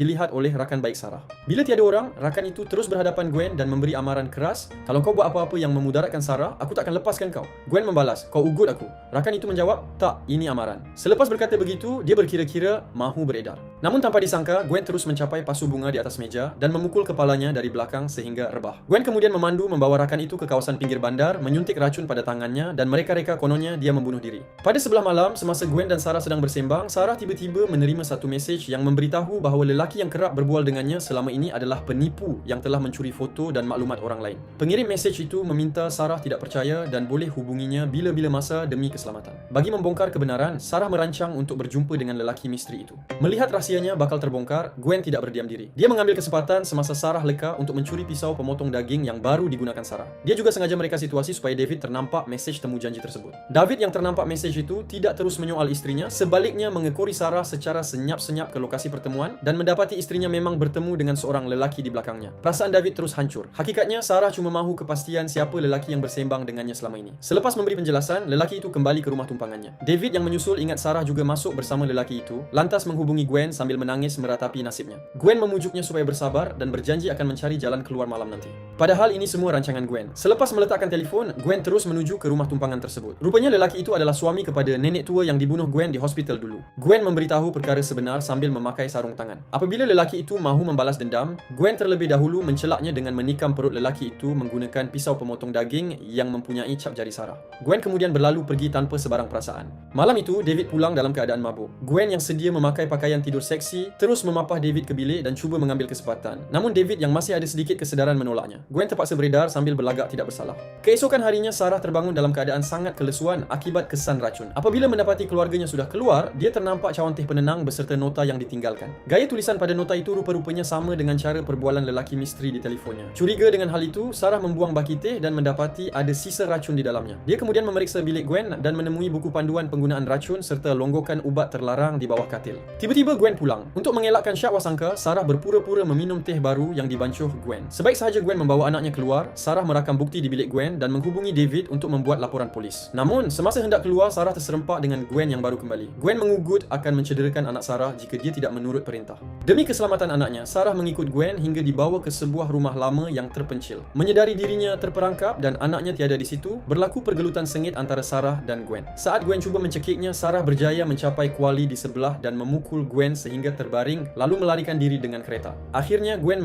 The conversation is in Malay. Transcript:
dilihat oleh rakan baik Sarah. Bila tiada orang, rakan itu terus berhadapan Gwen dan memberi amaran keras, "Kalau kau buat apa-apa yang memudaratkan Sarah, aku tak akan lepaskan kau." Gwen membalas, "Kau ugut aku." Rakan itu menjawab, "Tak, ini amaran." Selepas berkata begitu, dia berkira-kira mahu beredar. Namun tanpa disangka, Gwen terus mencapai pasu bunga di atas meja dan memukul kepalanya dari belakang sehingga rebah. Gwen kemudian memandu membawa rakan itu ke kawasan pinggir bandar, menyuntik racun pada tangannya dan mereka-reka kononnya dia membunuh diri. Pada sebelah malam, semasa Gwen dan Sarah sedang bersembang, Sarah tiba-tiba menerima satu mesej yang memberitahu bahawa lelaki yang kerap berbual dengannya selama ini adalah penipu yang telah mencuri foto dan maklumat orang lain. Pengirim mesej itu meminta Sarah tidak percaya dan boleh hubunginya bila-bila masa demi keselamatan. Bagi membongkar kebenaran, Sarah merancang untuk berjumpa dengan lelaki misteri itu. Melihat rahsianya bakal terbongkar, Gwen tidak berdiam diri. Dia mengambil kesempatan semasa Sarah leka untuk mencuri pisau pemotong daging yang baru digunakan Sarah. Dia juga sengaja mereka situasi supaya David ternampak mesej temu janji tersebut. David yang ternampak mesej itu tidak terus menyoal istrinya, sebaliknya mengekori Sarah secara senyap-senyap ke lokasi pertemuan dan mendapati istrinya memang bertemu dengan seorang lelaki di belakangnya. Perasaan David terus hancur. Hakikatnya, Sarah cuma mahu kepastian siapa lelaki yang bersembang dengannya selama ini. Selepas memberi penjelasan, lelaki itu kembali ke rumah tumpangannya. David yang menyusul ingat Sarah juga masuk bersama lelaki itu, lantas menghubungi Gwen sambil menangis meratapi nasibnya. Gwen memujuknya supaya bersabar dan berjanji akan mencari jalan keluar malam nanti. Padahal ini semua rancangan Gwen. Selepas meletakkan telefon, Gwen terus menuju ke rumah tumpangan tersebut. Rupanya lelaki itu adalah suami kepada nenek tua yang dibunuh Gwen di hospital dulu. Gwen memberitahu perkara sebenar sambil memakai sarung tangan. Apabila lelaki itu mahu membalas dendam, Gwen terlebih dahulu mencelaknya dengan menikam perut lelaki itu menggunakan pisau pemotong daging yang mempunyai cap jari Sarah. Gwen kemudian berlalu pergi tanpa sebarang perasaan. Malam itu, David pulang dalam keadaan mabuk. Gwen yang sedia memakai pakaian tidur seksi terus memapah David ke bilik dan cuba mengambil kesempatan. Namun David yang masih ada sedikit kesedaran menolaknya. Gwen terpaksa beredar sambil berlagak tidak bersalah. Keesokan harinya, Sarah terbangun dalam keadaan sangat kelesuan akibat kesan racun. Apabila mendapati keluarganya sudah keluar, dia ternampak cawan teh penenang beserta nota yang ditinggalkan. Gaya tulisan pada nota itu rupa-rupanya sama dengan cara perbualan lelaki misteri di telefonnya. Curiga dengan hal itu, Sarah membuang baki teh dan mendapati ada sisa racun di dalamnya. Dia kemudian memeriksa bilik Gwen dan menemui buku panduan penggunaan racun serta longgokan ubat terlarang di bawah katil. Tiba-tiba Gwen pulang. Untuk mengelakkan syak wasangka, Sarah berpura-pura meminum teh baru yang dibancuh Gwen. Sebaik sahaja Gwen membawa anaknya keluar, Sarah merakam bukti di bilik Gwen dan menghubungi David untuk membuat laporan polis. Namun, semasa hendak keluar, Sarah terserempak dengan Gwen yang baru kembali. Gwen mengugut akan mencederakan anak Sarah jika dia tidak menurut perintah. Demi keselamatan anaknya, Sarah mengikut Gwen hingga dibawa ke sebuah rumah lama yang terpencil. Menyedari dirinya terperangkap dan anaknya tiada di situ, berlaku pergelutan sengit antara Sarah dan Gwen. Saat Gwen cuba mencekiknya, Sarah berjaya mencapai kuali di sebelah dan memukul Gwen sehingga terbaring lalu melarikan diri dengan kereta. Akhirnya Gwen